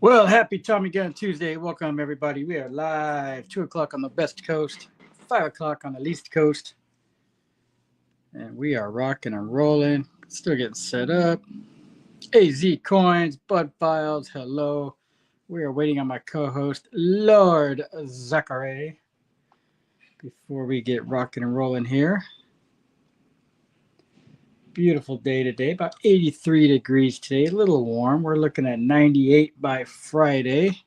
Well, happy TommyGun Tuesday. Welcome, everybody. We are live, 2 o'clock on the West Coast, 5 o'clock on the East Coast. And we are rocking and rolling. Still getting set up. AZ Coins, Bud Files, hello. We are waiting on my co-host, Lord Zachary, before we get rocking and rolling here. Beautiful day today, about 83 degrees today, a little warm. We're looking at 98 by Friday.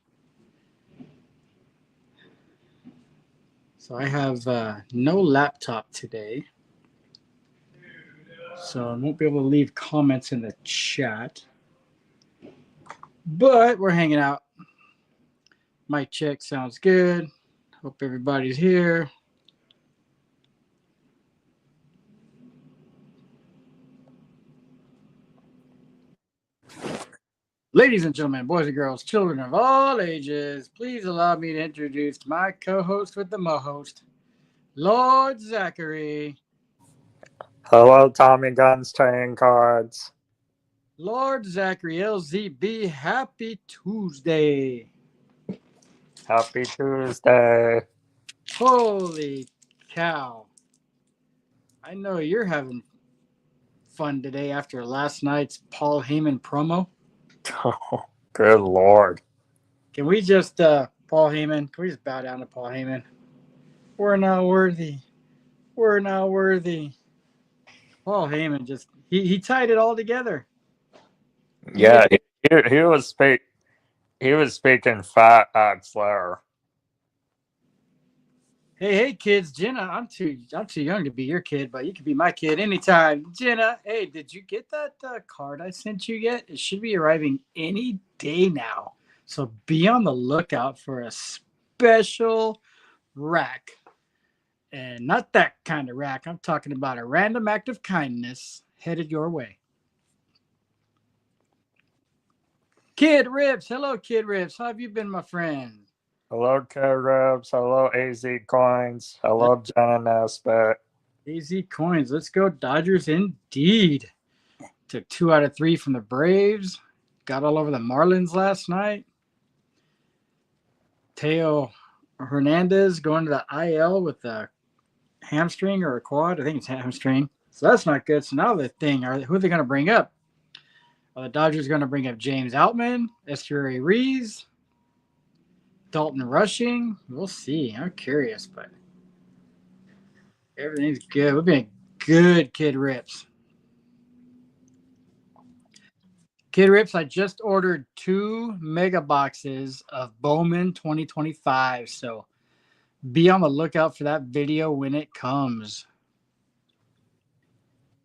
So I have no laptop today, so I won't be able to leave comments in the chat. But we're hanging out. Mic check sounds good. Hope everybody's here. Ladies and gentlemen, boys and girls, children of all ages, please allow me to introduce my co-host with the mo-host, Lord Zachary. Hello, TommyGun's trading cards. Lord Zachary, LZB, happy Tuesday. Happy Tuesday. Holy cow. I know you're having fun today after last night's Paul Heyman promo. Oh, good Lord. Can we just, Paul Heyman, can we just bow down to Paul Heyman? We're not worthy. We're not worthy. Paul Heyman just, he tied it all together. Yeah, he was speaking fat acts there. Hey, kids, Jenna, I'm too young to be your kid, but you can be my kid anytime. Jenna, hey, did you get that card I sent you yet? It should be arriving any day now. So be on the lookout for a special rack. And not that kind of rack. I'm talking about a random act of kindness headed your way. Kid Rips. Hello, Kid Rips. How have you been, my friend? Hello, K-Rebs. Hello, AZ Coins. Hello, Jenna Nesbitt. AZ Coins. Let's go Dodgers indeed. Took 2 out of 3 from the Braves. Got all over the Marlins last night. Teo Hernandez going to the IL with a hamstring or a quad. I think it's hamstring. So that's not good. So now the thing, who are they going to bring up? Are the Dodgers going to bring up James Outman, Estuary Rees, Dalton Rushing? We'll see. I'm curious, but everything's good. We've been good, Kid Rips. Kid Rips, I just ordered 2 mega boxes of Bowman 2025. So be on the lookout for that video when it comes.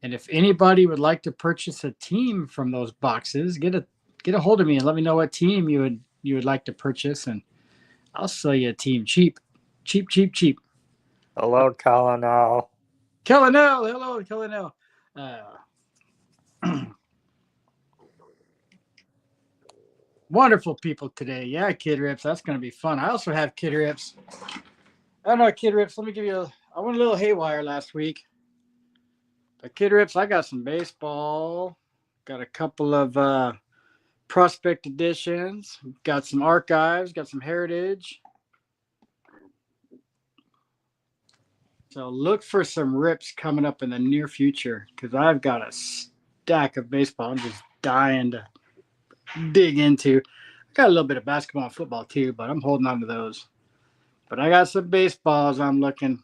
And if anybody would like to purchase a team from those boxes, get a hold of me and let me know what team you would like to purchase, and I'll sell you a team cheap. Cheap. Hello, Colonel. Hello, Colonel. Wonderful people today. Yeah, Kid Rips. That's going to be fun. I also have Kid Rips. I don't know, Kid Rips. Let me give you I went a little haywire last week. But Kid Rips, I got some baseball. Got a couple of prospect editions. Got some archives. Got some heritage. So look for some rips coming up in the near future because I've got a stack of baseball I'm just dying to dig into. I got a little bit of basketball and football too, but I'm holding on to those. But I got some baseballs I'm looking.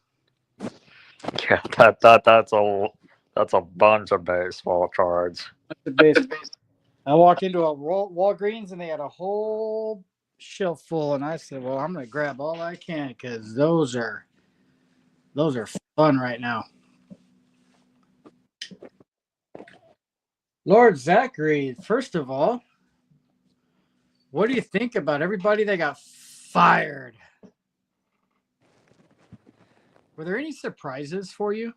Yeah, that's a bunch of baseball cards. I walked into a Walgreens and they had a whole shelf full, and I said, well, I'm going to grab all I can because those are fun right now. Lord Zachary, first of all, what do you think about everybody that got fired? Were there any surprises for you?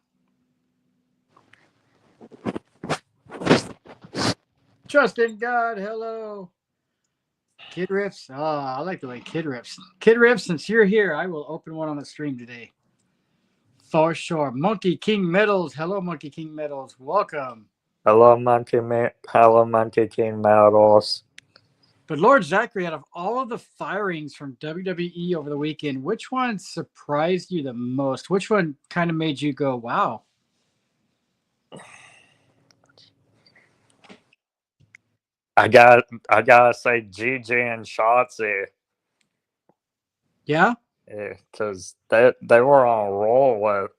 Trust in God, hello. Kid Rips. Oh, I like the way Kid Rips. Kid Rips, since you're here, I will open one on the stream today. For sure. Monkey King Medals. Hello, Monkey King Medals. Welcome. Hello, Monkey King Medals. But Lord Zachary, out of all of the firings from WWE over the weekend, which one surprised you the most? Which one kind of made you go, wow? I gotta say Gigi and Shotzi. Yeah? Because they were on a roll with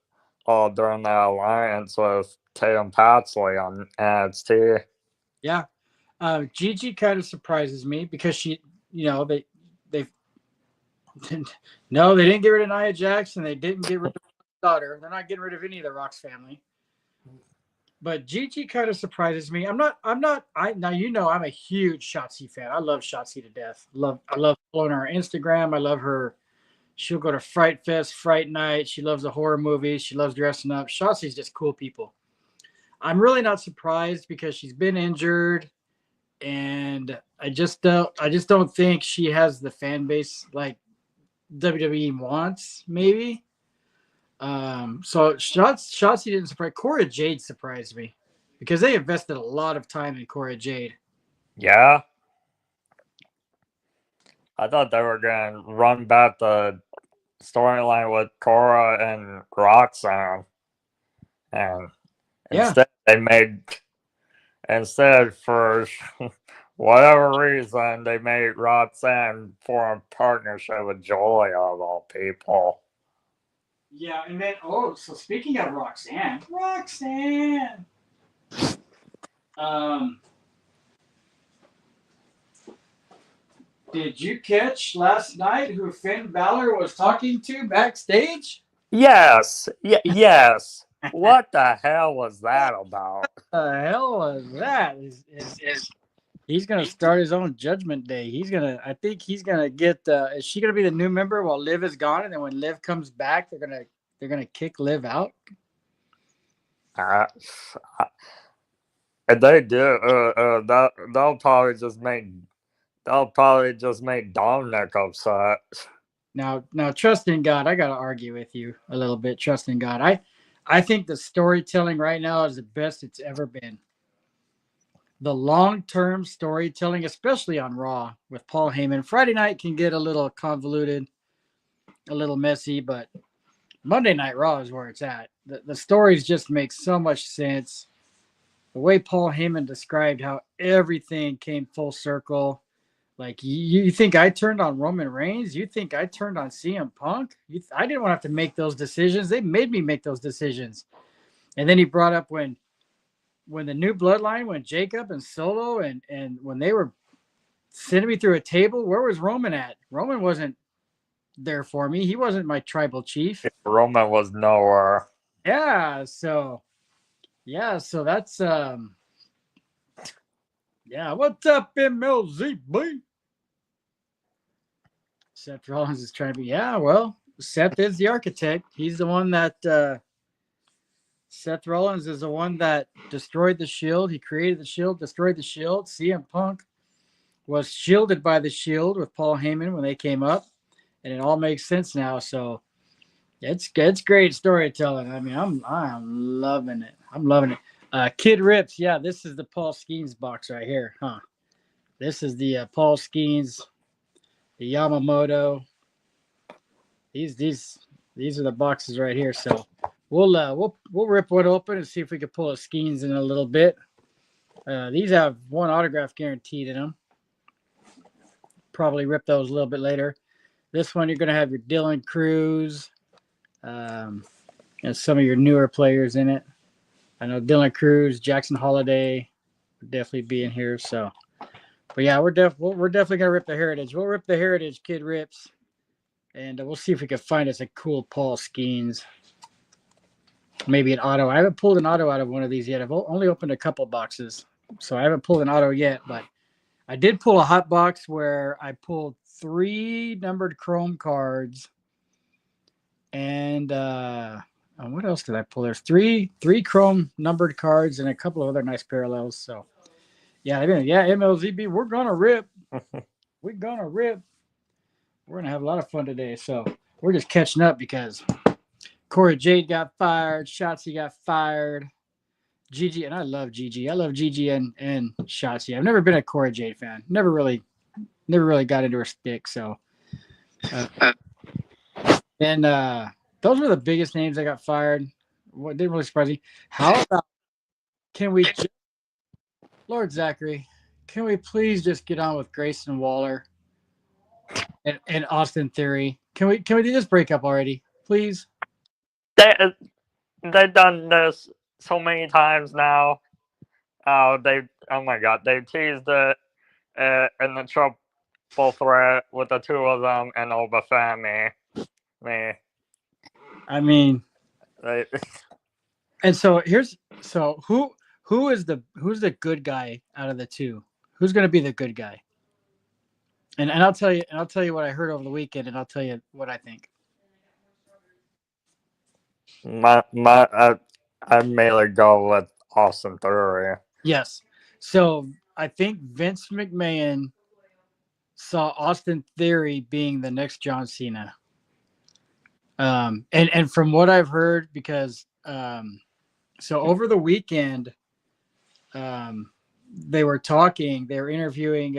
all during that alliance with Tatum Paxley on NXT. Yeah. Gigi kind of surprises me because she, they've no, they didn't get rid of Nia Jackson. They didn't get rid of her daughter. They're not getting rid of any of the Rock's family. But Gigi kind of surprises me. I'm not. Now I'm a huge Shotzi fan. I love Shotzi to death. I love following her on Instagram. I love her. She'll go to Fright Fest, Fright Night. She loves the horror movies. She loves dressing up. Shotzi's just cool people. I'm really not surprised because she's been injured, and I just don't think she has the fan base like WWE wants. Maybe. So Shotzi didn't surprise. Cora Jade surprised me because they invested a lot of time in Cora Jade. Yeah. I thought they were going to run back the storyline with Cora and Roxanne. And instead, for whatever reason, they made Roxanne form a partnership with Joy, of all people. Yeah, and then, so speaking of Roxanne. Did you catch last night who Finn Balor was talking to backstage? Yes. Yes. What the hell was that about? What the hell was that? He's gonna start his own Judgment Day. I think he's gonna get. Is she gonna be the new member while Liv is gone, and then when Liv comes back, they're gonna kick Liv out? And they do. They'll probably just make Dominic upset. Now, trust in God. I gotta argue with you a little bit. Trust in God. I think the storytelling right now is the best it's ever been. The long-term storytelling, especially on Raw with Paul Heyman. Friday night can get a little convoluted, a little messy, but Monday Night Raw is where it's at. The stories just make so much sense. The way Paul Heyman described how everything came full circle. Like, you think I turned on Roman Reigns? You think I turned on CM Punk? I didn't want to have to make those decisions. They made me make those decisions. And then he brought up when the new bloodline, when Jacob and Solo and when they were sending me through a table, where was Roman at? Roman wasn't there for me. He wasn't my tribal chief. Roman was nowhere. Yeah, so that's what's up, MLZB? Seth Rollins is trying to be, Seth is the architect. He's the one that Seth Rollins is the one that destroyed the Shield. He created the Shield, destroyed the Shield. CM Punk was shielded by the Shield with Paul Heyman when they came up, and it all makes sense now. So it's great storytelling. I mean, I'm loving it. I'm loving it. Kid Rips, this is the Paul Skeens box right here, huh? This is the Paul Skeens, the Yamamoto. These are the boxes right here. So we'll rip one open and see if we can pull a Skeens in a little bit. These have one autograph guaranteed in them. Probably rip those a little bit later. This one, you're going to have your Dylan Cruz and some of your newer players in it. I know Dylan Cruz, Jackson Holiday would definitely be in here. So, but yeah, we're definitely going to rip the Heritage. We'll rip the Heritage, Kid Rips. And we'll see if we can find us a cool Paul Skeens. Maybe an auto. I haven't pulled an auto out of one of these yet. I've only opened a couple boxes. So I haven't pulled an auto yet, but I did pull a hot box where I pulled 3 numbered chrome cards. And what else did I pull? There's three chrome numbered cards and a couple of other nice parallels. So MLZB, we're gonna rip. We're gonna rip. We're gonna have a lot of fun today. So we're just catching up because Cora Jade got fired, Shotzi got fired, Gigi, and I love Gigi. I love Gigi and Shotzi. I've never been a Cora Jade fan. Never really never really got into her stick. So, and those were the biggest names that got fired. What didn't really surprise me. How about can we, Lord Zachary? Can we please just get on with Grayson Waller and Austin Theory? Can we do this breakup already, please? They they've done this so many times now. Oh my god, they teased it in the triple threat with the two of them and Obafemi. Me, I mean, they, and so who's the good guy out of the two? Who's going to be the good guy? And I'll tell you what I heard over the weekend, and I'll tell you what I think. I'd mainly go with Austin Theory. Yes. So I think Vince McMahon saw Austin Theory being the next John Cena. And from what I've heard, because so over the weekend, they were interviewing,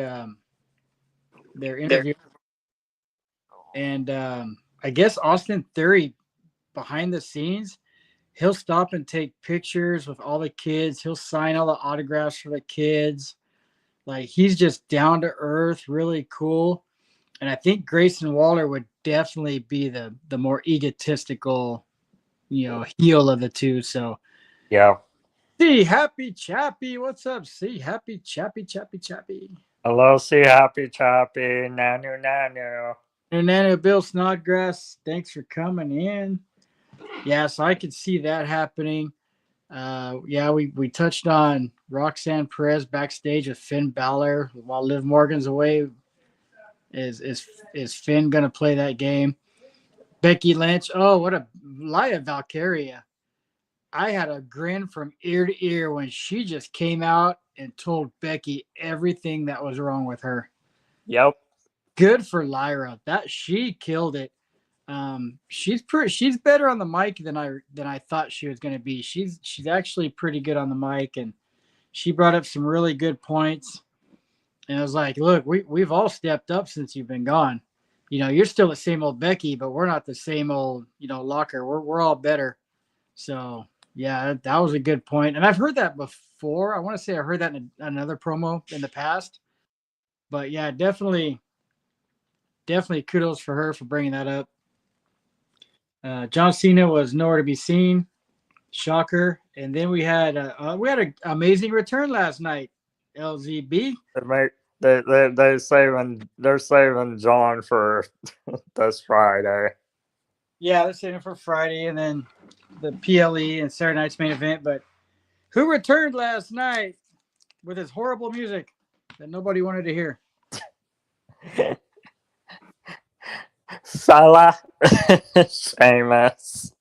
and I guess Austin Theory behind the scenes, he'll stop and take pictures with all the kids. He'll sign all the autographs for the kids. Like, he's just down to earth, really cool. And I think Grayson Waller would definitely be the more egotistical, heel of the two. So, Yeah. see, Happy Chappy, what's up? See, Happy Chappy. Hello, see Happy Chappy, Nanu. And Bill Snodgrass, thanks for coming in. Yeah, so I could see that happening. Yeah, we touched on Roxanne Perez backstage with Finn Balor while Liv Morgan's away. Is Finn gonna play that game? Becky Lynch. Oh, what a Laya Valkyria. I had a grin from ear to ear when she just came out and told Becky everything that was wrong with her. Yep. Good for Lyra. That she killed it. She's better on the mic than I thought she was going to be. She's actually pretty good on the mic, and she brought up some really good points. And I was like, look, we've all stepped up since you've been gone. You're still the same old Becky, but we're not the same old, Locker. We're all better. So yeah, that was a good point. And I've heard that before. I want to say I heard that in another promo in the past. But yeah, definitely kudos for her for bringing that up. John Cena was nowhere to be seen. Shocker. And then we had an amazing return last night. LZB. They're saving John for this Friday. Yeah, they're saving for Friday, and then the PLE and Saturday night's main event. But who returned last night with his horrible music that nobody wanted to hear? Salah. Sheamus.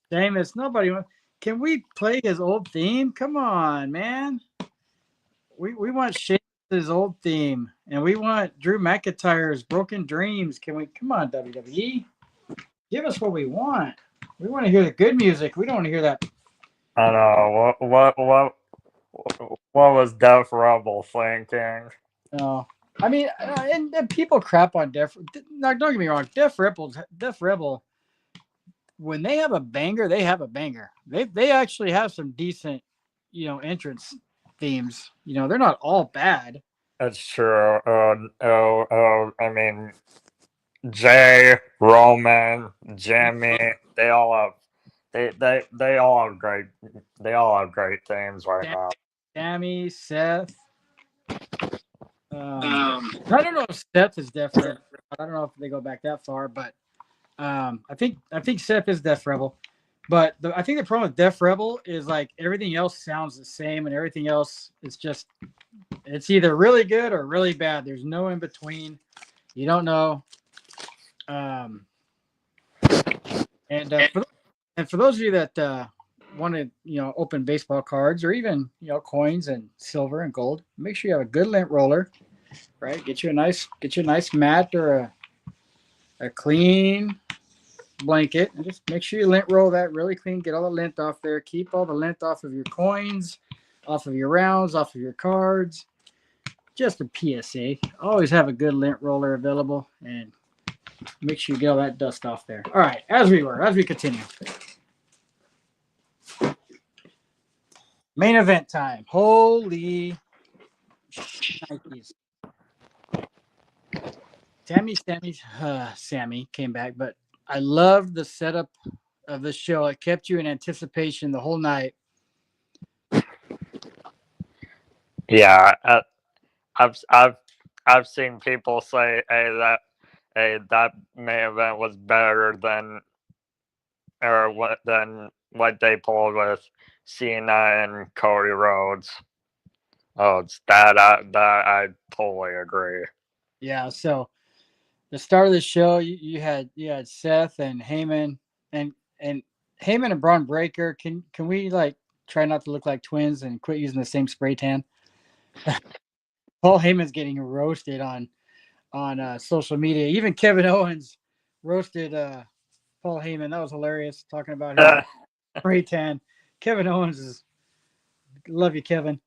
Nobody wants. Can we play his old theme? Come on, man. We want Sheamus' old theme, and we want Drew McIntyre's Broken Dreams. Come on, WWE? Give us what we want. We want to hear the good music. We don't want to hear that. I know. What was Def Rebel thinking? No. I mean, and people crap on Def. Don't get me wrong. Def Rebel, when they have a banger, they have a banger. They actually have some decent, entrance themes. They're not all bad. That's true. I mean, Jay, Roman, Jimmy, they all have great themes right now. Sammy, Seth. I don't know if Seth is Def Rebel. I don't know if they go back that far, but I think Seth is Def Rebel. But I think the problem with Def Rebel is like everything else sounds the same, and everything else is just it's either really good or really bad. There's no in between. You don't know. And for those of you that want to open baseball cards or even coins and silver and gold, make sure you have a good lint roller, right? Get you a nice mat or a clean blanket, and just make sure you lint roll that really clean. Get all the lint off there. Keep all the lint off of your coins, off of your rounds, off of your cards. just a PSA. Always have a good lint roller available, and make sure you get all that dust off there. All right, as we continue. Main event time. Holy Nikes. Sammy came back, but I loved the setup of the show. It kept you in anticipation the whole night. Yeah, I've seen people say, that main event was better than what they pulled with Cena and Cody Rhodes. Oh, it's that I totally agree. Yeah, so the start of the show, you had Seth and Heyman and Heyman and Braun Breaker. Can we like try not to look like twins and quit using the same spray tan? Paul Heyman's getting roasted on social media. Even Kevin Owens roasted Paul Heyman. That was hilarious. Talking about his spray tan. Kevin Owens is love you, Kevin.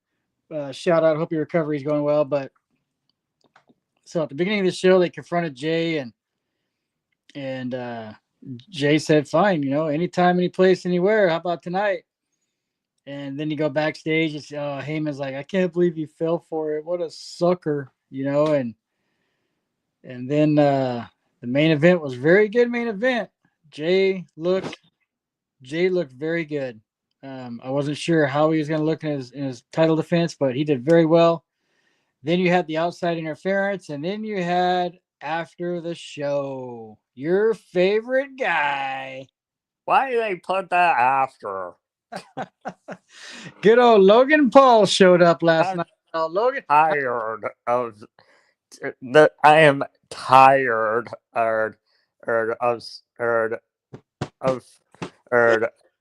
Shout out. Hope your recovery is going well. But so at the beginning of the show, they confronted Jay and Jay said, "Fine, anytime, any place, anywhere. How about tonight?" And then you go backstage. It's Heyman's like, "I can't believe you fell for it. What a sucker," And then the main event was very good. Main event. Jay looked very good. I wasn't sure how he was going to look in his title defense, but he did very well. Then you had the outside interference, and then you had after the show, your favorite guy. Why do they put that after? Good old Logan Paul showed up last night. Logan, tired of the. I am tired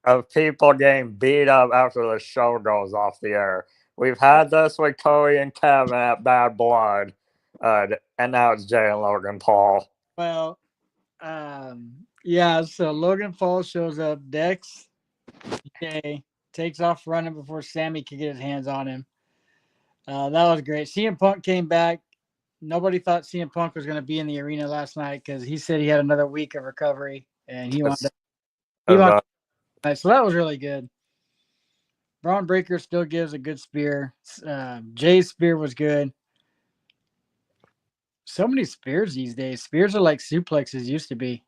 of people getting beat up after the show goes off the air. We've had this with Cody and Kevin at Bad Blood, and now it's Jay and Logan Paul. Well, yeah. So Logan Paul shows up. Dex, Jay takes off running before Sammy could get his hands on him. That was great. CM Punk came back. Nobody thought CM Punk was going to be in the arena last night because he said he had another week of recovery and he wanted. So that was really good. Braun Breaker still gives a good spear. Jay's spear was good. So many spears these days. Spears are like suplexes used to be.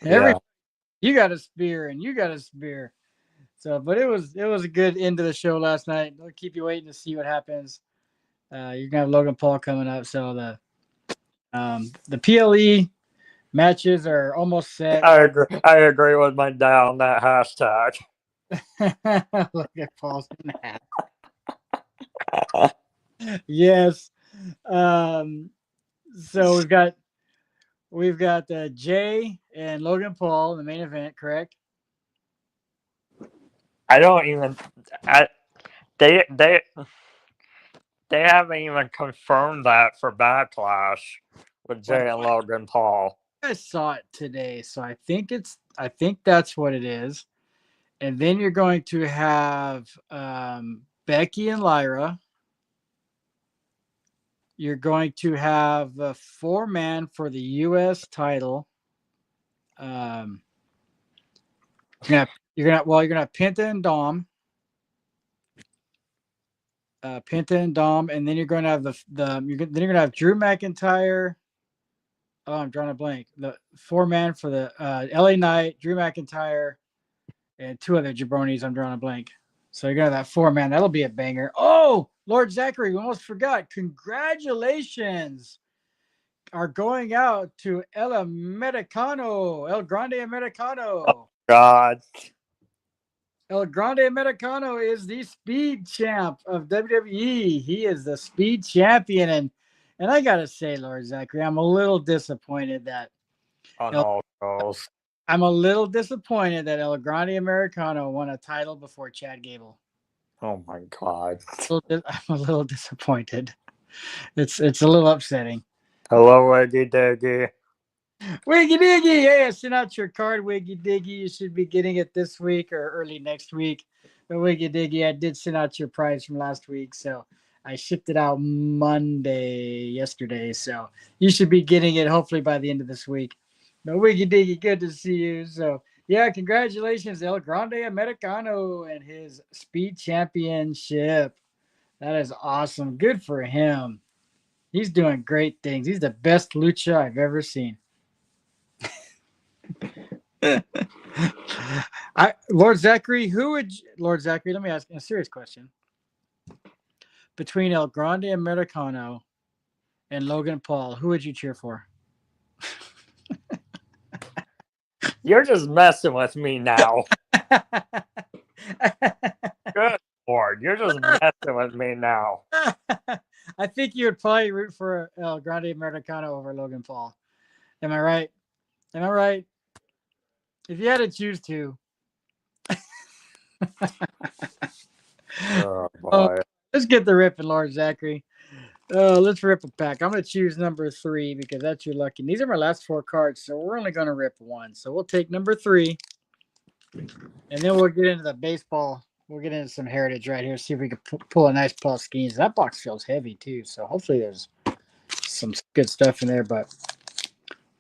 You got a spear and you got a spear. So, but it was a good end to the show last night. I'll keep you waiting to see what happens. You're gonna have Logan Paul coming up. So the PLE matches are almost set. I agree with my dad on that hashtag. Look at Paul's in that. Yes. So we've got Jay and Logan Paul in the main event, correct? I don't even. They haven't even confirmed that for Backlash with Jay and Logan Paul. I saw it today, so I think that's what it is. And then you're going to have Becky and Lyra. You're going to have a 4-man for the U.S. title. You're gonna have Penta and Dom. Penta and Dom, and then you're going to have you're going to have Drew McIntyre. Oh, I'm drawing a blank. The 4-man for the LA Knight, Drew McIntyre, and 2 other jabronis. I'm drawing a blank. So you're going to have that 4-man. That'll be a banger. Oh, Lord Zachary, we almost forgot. Congratulations are going out to El Grande Americano. Oh, God. El Grande Americano is the speed champ of WWE. He is the speed champion. And I got to say, Lord Zachary, I'm a little disappointed that I'm a little disappointed that El Grande Americano won a title before Chad Gable. Oh my God! I'm a little disappointed. It's a little upsetting. Hello, Wiggy Diggy. Wiggy Diggy, yeah, send out your card, Wiggy Diggy. You should be getting it this week or early next week. But Wiggy Diggy, I did send out your prize from last week, so I shipped it out yesterday. So you should be getting it hopefully by the end of this week. No, wiggy diggy, good to see you. So yeah, congratulations, El Grande Americano and his speed championship. That is awesome. Good for him. He's doing great things. He's the best lucha I've ever seen. Lord Zachary, let me ask a serious question. Between El Grande Americano and Logan Paul, who would you cheer for? You're just messing with me now. Good Lord, you're just messing with me now. I think you would probably root for El Grande Americano over Logan Paul. Am I right? Am I right? If you had to choose two. Oh boy. Let's get the ripping, Lord Zachary. Let's rip a pack. I'm going to choose number 3 because that's your lucky. These are my last 4 cards, so we're only going to rip one. So we'll take number 3, and then we'll get into the baseball. We'll get into some heritage right here. See if we can pull a nice Paul Skeens. That box feels heavy too, so hopefully there's some good stuff in there. But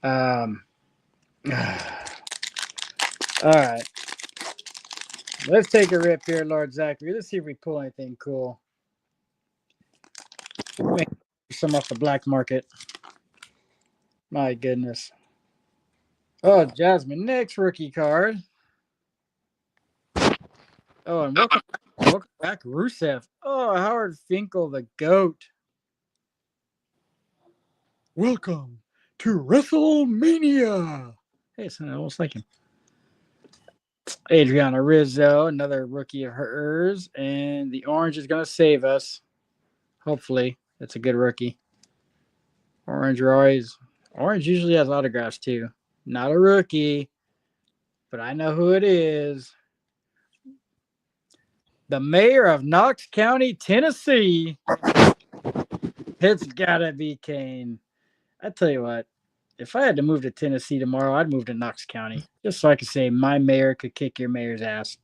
all right, let's take a rip here, Lord Zachary. Let's see if we pull anything cool. Maybe some off the black market. My goodness. Oh, Jasmine Nix rookie card. Oh, and welcome back, Rusev. Oh, Howard Finkel, the GOAT. Welcome to WrestleMania. Hey, it's almost like him. Adriana Rizzo, another rookie of hers. And the orange is going to save us. Hopefully. That's a good rookie. Orange usually has autographs too. Not a rookie, but I know who it is. The mayor of Knox County, Tennessee. It's gotta be Kane. I tell you what, if I had to move to Tennessee tomorrow, I'd move to Knox County. Just so I could say my mayor could kick your mayor's ass.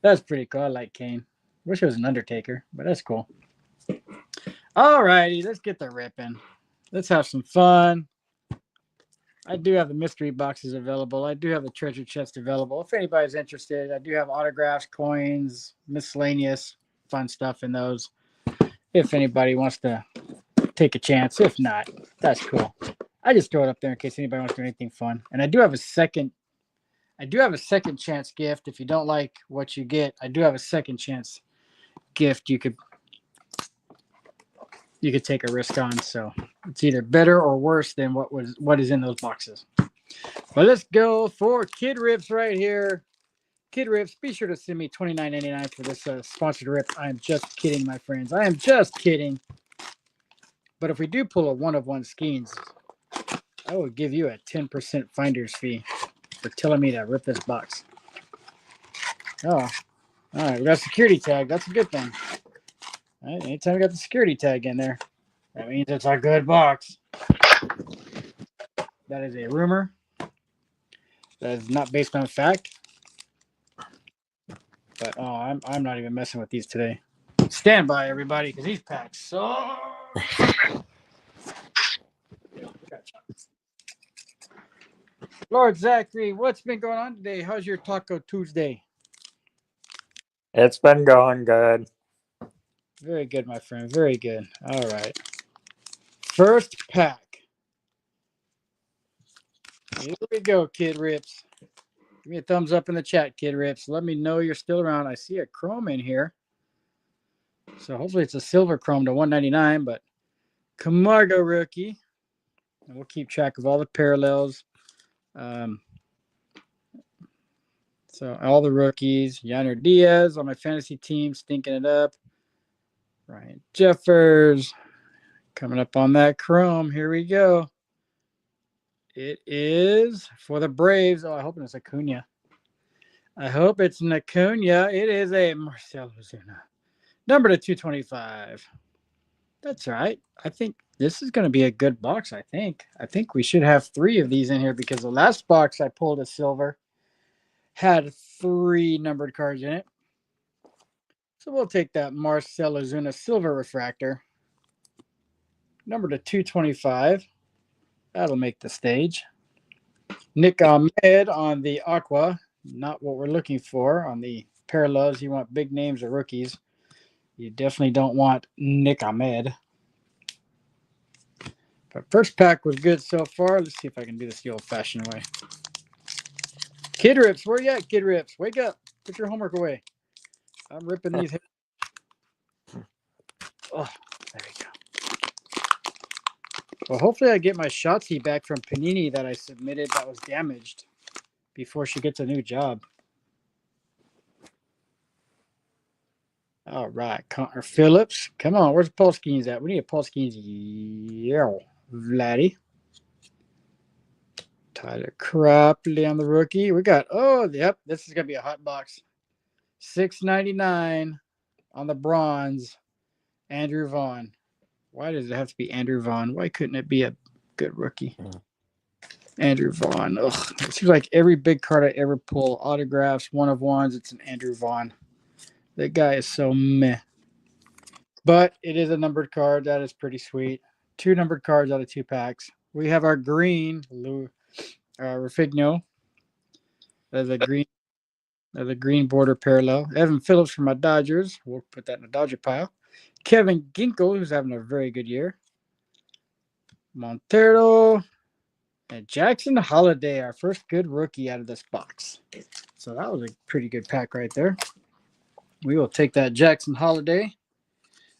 That's pretty cool. I like Kane. Wish it was an Undertaker, but that's cool. All righty, let's get the ripping. Let's have some fun. I do have the mystery boxes available. I do have the treasure chest available. If anybody's interested, I do have autographs, coins, miscellaneous fun stuff in those. If anybody wants to take a chance. If not, that's cool. I just throw it up there in case anybody wants to do anything fun. And I do have a second chance gift. If you don't like what you get, I do have a second chance gift you could take a risk on. So it's either better or worse than what is in those boxes. But let's go for Kid Rips right here. Kid Rips, be sure to send me $29.99 for this sponsored rip. I am just kidding, my friends. I am just kidding. But if we do pull a one-of-one Skeens, I will give you a 10% finder's fee for telling me to rip this box. Oh, all right. We got a security tag. That's a good thing. All right, anytime we got the security tag in there, that means it's a good box. That is a rumor. That is not based on fact. But I'm not even messing with these today. Stand by, everybody, because these packs suck. Lord Zachary, what's been going on today? How's your Taco Tuesday? It's been going good. Very good, my friend. Very good. All right. First pack. Here we go, Kid Rips. Give me a thumbs up in the chat, Kid Rips. Let me know you're still around. I see a chrome in here. So hopefully it's a silver chrome to $199, but Camargo rookie. And we'll keep track of all the parallels. So all the rookies. Yainer Diaz on my fantasy team, stinking it up. Ryan Jeffers. Coming up on that chrome. Here we go. It is for the Braves. Oh, I hope it's Acuna. I hope it's an Acuna. It is a Marcell Ozuna. Number to 225. That's right. I think this is going to be a good box, I think. I think we should have 3 of these in here because the last box I pulled a silver had 3 numbered cards in it. So we'll take that Marcell Ozuna Silver Refractor. Number to 225. That'll make the stage. Nick Ahmed on the Aqua. Not what we're looking for on the parallels. You want big names or rookies. You definitely don't want Nick Ahmed. But first pack was good so far. Let's see if I can do this the old-fashioned way. Kid Rips, where you at, Kid Rips? Wake up. Put your homework away. I'm ripping these. Oh, there we go. Well, hopefully I get my Shotzi back from Panini that I submitted that was damaged before she gets a new job. All right, Connor Phillips. Come on, where's Paul Skeens at? We need a Paul Skeens. Yeah, Vladdy. Tyler Cropley on the rookie. We got, yep, this is going to be a hot box. $6.99 on the bronze. Andrew Vaughn. Why does it have to be Andrew Vaughn? Why couldn't it be a good rookie? Andrew Vaughn. Ugh. It seems like every big card I ever pull, autographs, one of ones, it's an Andrew Vaughn. That guy is so meh. But it is a numbered card. That is pretty sweet. 2 numbered cards out of 2 packs. We have our green Rafigno. There's a green border parallel. Evan Phillips from my Dodgers. We'll put that in the Dodger pile. Kevin Ginkel, who's having a very good year. Montero. And Jackson Holiday, our first good rookie out of this box. So that was a pretty good pack right there. We will take that Jackson Holiday.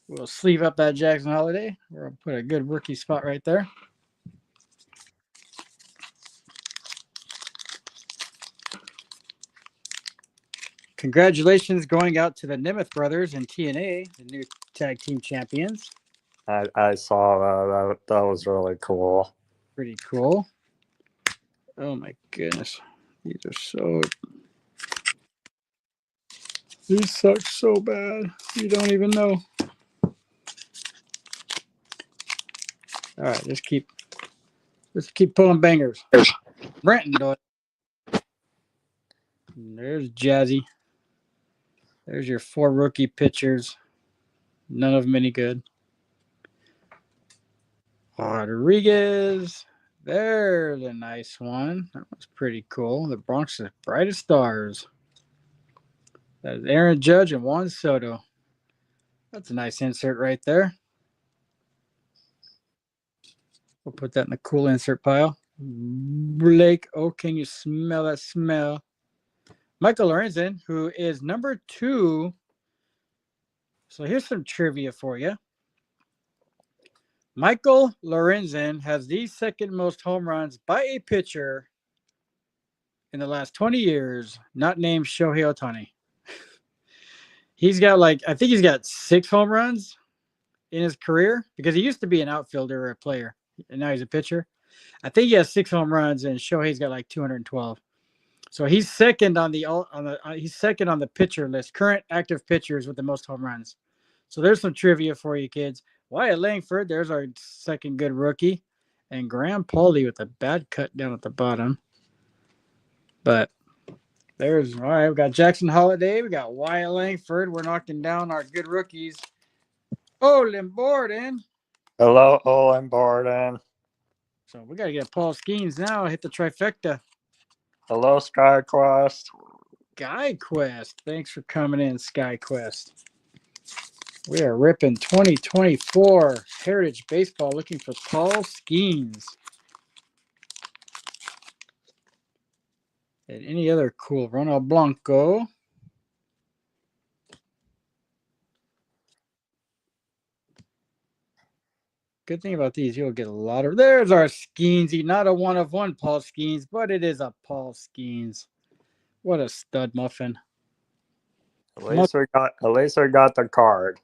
We'll sleeve up that Jackson Holiday. We'll put a good rookie spot right there. Congratulations going out to the Nemeth brothers in TNA, the new tag team champions. I saw that. That was really cool. Pretty cool. Oh my goodness. These suck so bad. You don't even know. All right, let's keep pulling bangers. Brenton does. There's Jazzy. There's your 4 rookie pitchers. None of them any good. Rodriguez. There's a nice one. That was pretty cool. The Bronx's brightest stars. That is Aaron Judge and Juan Soto. That's a nice insert right there. We'll put that in the cool insert pile. Blake, oh, can you smell that smell? Michael Lorenzen, who is number 2. So here's some trivia for you. Michael Lorenzen has the second most home runs by a pitcher in the last 20 years, not named Shohei Ohtani. He's got I think he's got 6 home runs in his career because he used to be an outfielder or a player, and now he's a pitcher. I think he has 6 home runs, and Shohei's got 212. So he's second on the pitcher list, current active pitchers with the most home runs. So there's some trivia for you kids. Wyatt Langford, there's our second good rookie, and Graham Pauly with a bad cut down at the bottom. But all right, we got Jackson Holiday, we got Wyatt Langford. We're knocking down our good rookies. Olin Borden. Hello, Olin Borden. So we got to get Paul Skeens now. Hit the trifecta. Hello, SkyQuest. SkyQuest. Thanks for coming in, SkyQuest. We are ripping 2024 Heritage Baseball looking for Paul Skeens. And any other cool Ronald Blanco. Good thing about these, you'll get a lot of. There's our Skeensy. Not a 1 of 1 Paul Skeens, but it is a Paul Skeens. What a stud muffin. At least we got the card.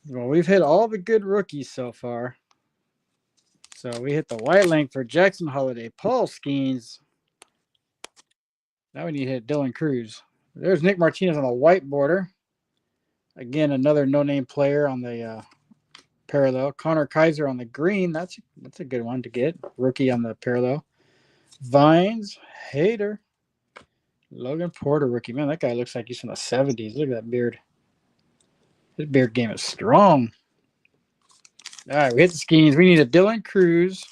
Well, we've hit all the good rookies so far. So we hit the White Langford, Jackson Holiday, Paul Skeens. Now we need to hit Dylan Cruz. There's Nick Martinez on the white border. Again, another no-name player on the parallel. Connor Kaiser on the green. That's a good one to get. Rookie on the parallel. Vines, Hader. Logan Porter rookie. Man, that guy looks like he's from the 70s. Look at that beard. His beard game is strong. All right, we hit the schemes. We need a Dylan Cruz,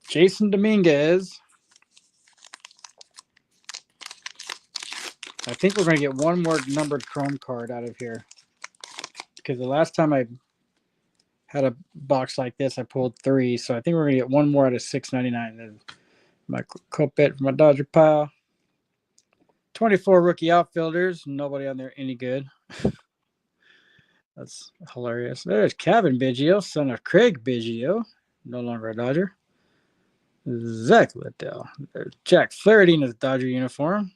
Jason Dominguez. I think we're going to get one more numbered chrome card out of here. Because the last time I had a box like this, I pulled 3. So I think we're going to get one more out of $6.99. Then Michael Kopech from my Dodger pile. 24 rookie outfielders. Nobody on there any good. That's hilarious. There's Kevin Biggio, son of Craig Biggio. No longer a Dodger. Zach Liddell. There's Jack Flaherty in his Dodger uniform.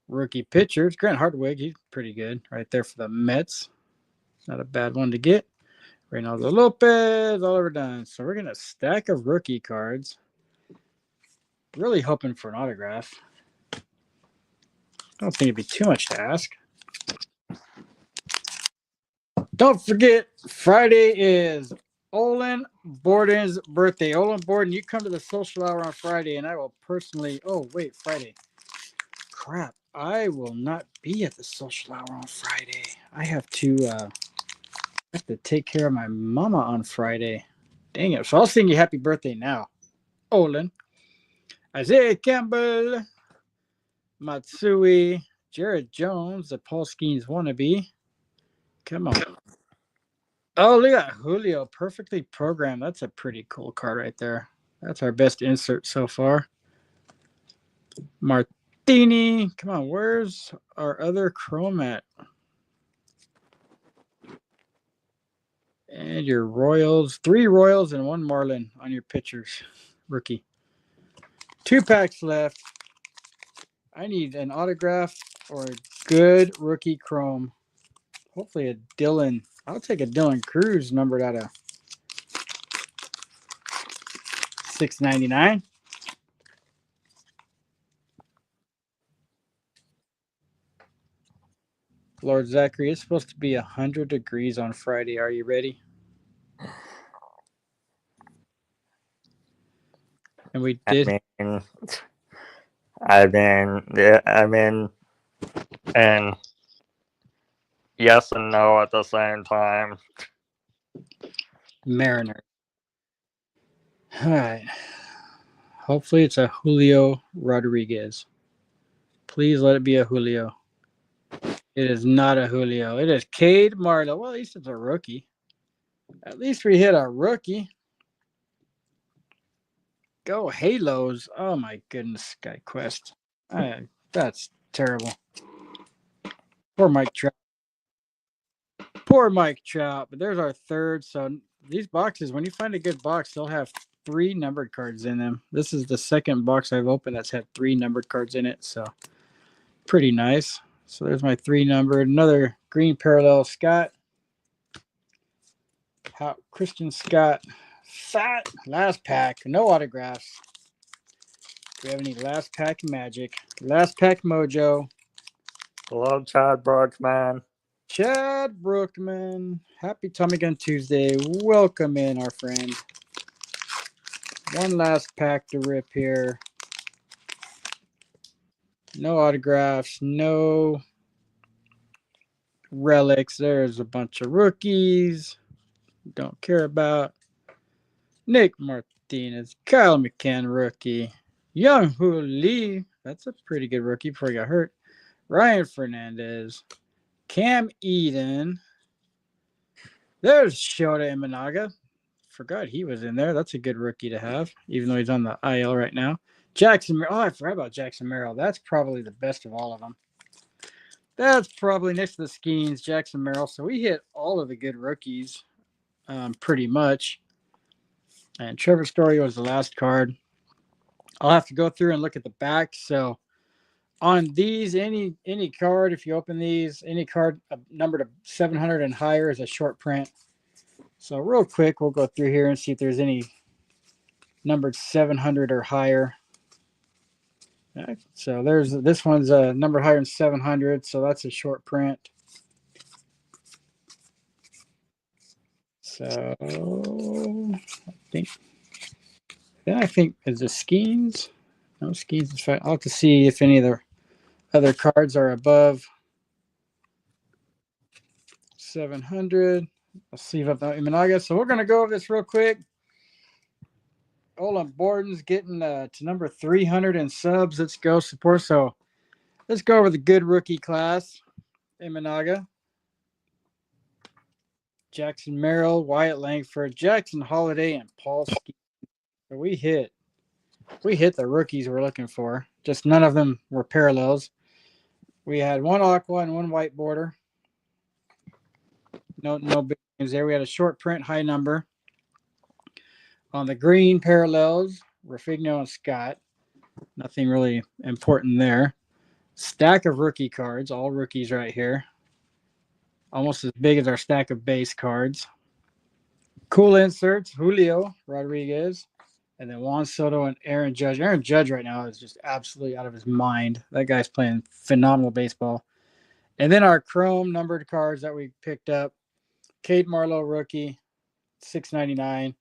Rookie pitchers. Grant Hartwig, he's pretty good right there for the Mets. Not a bad one to get. Reynaldo Lopez, Oliver Dunn. So we're getting a stack of rookie cards. Really hoping for an autograph. I don't think it'd be too much to ask. Don't forget, Friday is Olin Borden's birthday. Olin Borden, you come to the social hour on Friday, and I will personally... Oh, wait, Friday. Crap. I will not be at the social hour on Friday. I have to take care of my mama on Friday. Dang it. So I'll sing you happy birthday now. Olin. Isaiah Campbell. Matsui. Jared Jones, the Paul Skeens wannabe. Come on. Oh, look at Julio. Perfectly programmed. That's a pretty cool card right there. That's our best insert so far. Martini. Come on, where's our other chrome at? And your Royals. 3 Royals and 1 Marlin on your pitchers. Rookie. 2 packs left. I need an autograph or a good rookie chrome. Hopefully a Dylan. I'll take a Dylan Cruz numbered out of $6.99. Lord Zachary, it's supposed to be 100 degrees on Friday. Are you ready? And we did. I mean, and yes and no at the same time. Mariner. All right. Hopefully it's a Julio Rodriguez. Please let it be a Julio. It is not a Julio. It is Cade Marlowe. Well, at least it's a rookie. At least we hit a rookie. Go Halos. Oh, my goodness, Sky Quest. That's terrible. Poor Mike Trout. Poor Mike Trout. But there's our third. So these boxes, when you find a good box, they'll have 3 numbered cards in them. This is the second box I've opened that's had 3 numbered cards in it. So pretty nice. So there's my 3 numbered. Another green parallel Scott. Christian Scott. Fat. Last pack. No autographs. Do we have any last pack magic? Last pack mojo. Hello, Chad Brookman. Chad Brookman. Happy TommyGun Tuesday. Welcome in, our friend. One last pack to rip here. No autographs. No relics. There's a bunch of rookies. Don't care about. Nick Martinez. Kyle McCann, rookie. Young Hoo Lee. That's a pretty good rookie before he got hurt. Ryan Fernandez. Cam Eden. There's Shota Imanaga. Forgot he was in there. That's a good rookie to have, even though he's on the IL right now. Jackson. Oh, I forgot about Jackson Merrill. That's probably the best of all of them. That's probably next to the Skeens, Jackson Merrill. So we hit all of the good rookies pretty much. And Trevor Story was the last card. I'll have to go through and look at the back. So on these, any card, if you open these, any card numbered to 700 and higher is a short print. So real quick, we'll go through here and see if there's any numbered 700 or higher. Right, so there's this one's numbered higher than 700, so that's a short print. So I think Then I think is the Skeens. No Skeens is fine. I'll have to see if any of the other cards are above 700. Let's see if I've got Imanaga. So we're gonna go over this real quick. Olin Borden's getting to number 300 in subs. Let's go support. So let's go over the good rookie class. Imanaga, Jackson Merrill, Wyatt Langford, Jackson Holiday, and Paul Ski. So we hit the rookies we're looking for. Just none of them were parallels. We had one aqua and one white border. No big names there. We had a short print high number. On the green parallels, Rafigno and Scott. Nothing really important there. Stack of rookie cards, all rookies right here. Almost as big as our stack of base cards. Cool inserts, Julio Rodriguez, and then Juan Soto and Aaron Judge. Aaron Judge right now is just absolutely out of his mind. That guy's playing phenomenal baseball. And then our chrome numbered cards that we picked up. Cade Marlowe rookie, $6.99.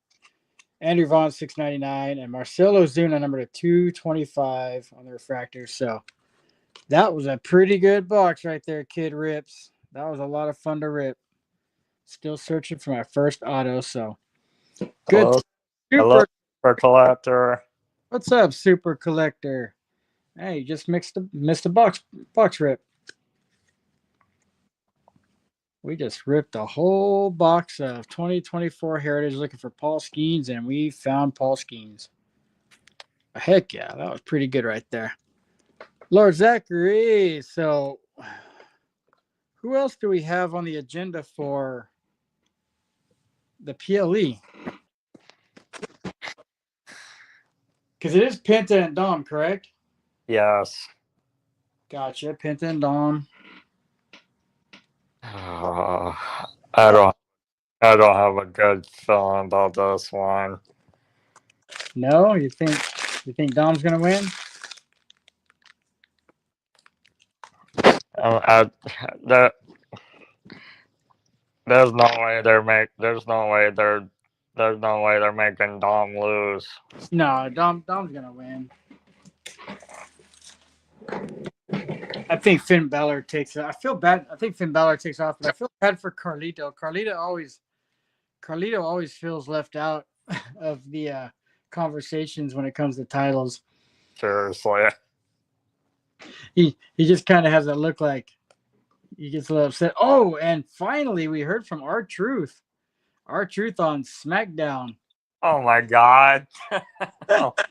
Andrew Vaughn, $6.99. And Marcelo Zuna numbered to 225 on the refractors. So that was a pretty good box right there, Kid Rips. That was a lot of fun to rip. Still searching for my first auto, so good. Hello, Super Collector. What's up, Super Collector? Hey, you just missed a box rip. We just ripped a whole box of 2024 Heritage looking for Paul Skeens, and we found Paul Skeens. Heck yeah, that was pretty good right there. Lord Zachary. So who else do we have on the agenda for the PLE? Because it is Penta and Dom, correct? Yes. Gotcha. Penta and Dom. I don't have a good feeling about this one. No, you think Dom's gonna win? There's no way they're making Dom lose. No, Dom's gonna win. I think Finn Balor takes it. I feel bad. I think Finn Balor takes off, but I feel bad for Carlito. Carlito always feels left out of the conversations when it comes to titles. Seriously. He just kind of has that look like he gets a little upset. Oh, and finally we heard from R-Truth. R-Truth on SmackDown. Oh my God. Oh my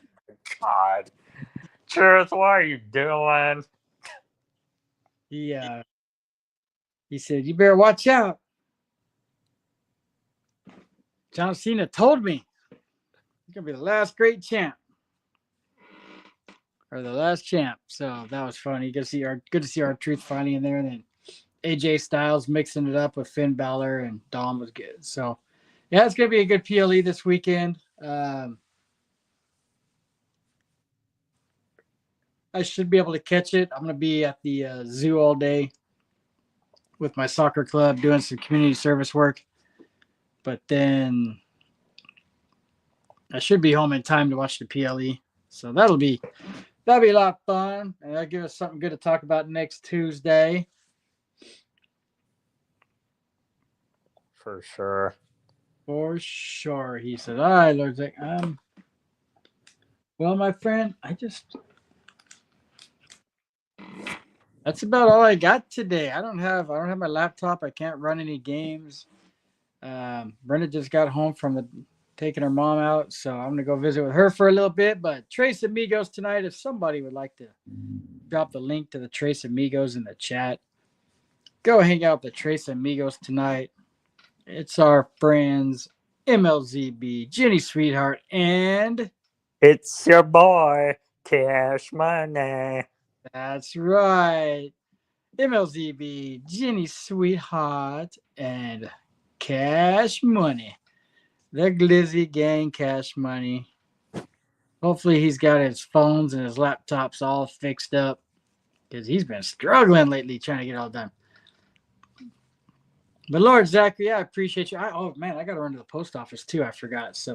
God. Truth, what are you doing? He said, "You better watch out. John Cena told me he's gonna be the last great champ, or the last champ." So that was funny. Good to see R-Truth finally in there, and then AJ Styles mixing it up with Finn Balor, and Dom was good. So yeah, it's gonna be a good PLE this weekend. I should be able to catch it. I'm gonna be at the zoo all day with my soccer club doing some community service work, but then I should be home in time to watch the PLE. So that'll be a lot of fun, and that'll give us something good to talk about next Tuesday. For sure. For sure, he said. All right, Lord Zach. Well, my friend, that's about all I got today. I don't have my laptop. I can't run any games. Brenda just got home from taking her mom out, so I'm gonna go visit with her for a little bit. But Trace Amigos tonight, if somebody would like to drop the link to the Trace Amigos in the chat, go hang out with the Trace Amigos tonight. It's our friends MLZB, Jenny Sweetheart, and it's your boy Cash Money. That's right, MLZB, Jenny Sweetheart, and Cash Money. The Glizzy Gang Cash Money. Hopefully he's got his phones and his laptops all fixed up, because he's been struggling lately trying to get it all done. But Lord Zachary, I appreciate you. Oh man, I got to run to the post office too. I forgot. So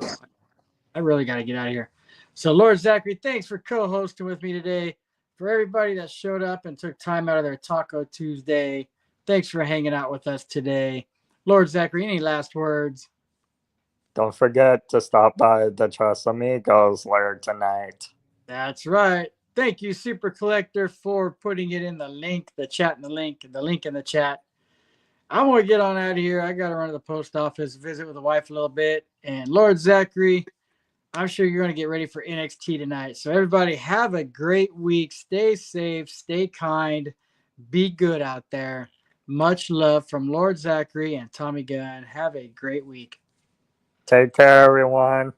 I really got to get out of here. So, Lord Zachary, thanks for co-hosting with me today. For everybody that showed up and took time out of their Taco Tuesday, thanks for hanging out with us today. Lord Zachary, any last words? Don't forget to stop by the Tres Amigos later tonight. That's right. Thank you, Super Collector, for putting it in the link, the chat in the link in the chat. I'm going to get on out of here. I got to run to the post office, visit with the wife a little bit. And Lord Zachary, I'm sure you're going to get ready for NXT tonight. So everybody have a great week. Stay safe, stay kind, be good out there. Much love from Lord Zachary and TommyGun. Have a great week. Take care, everyone.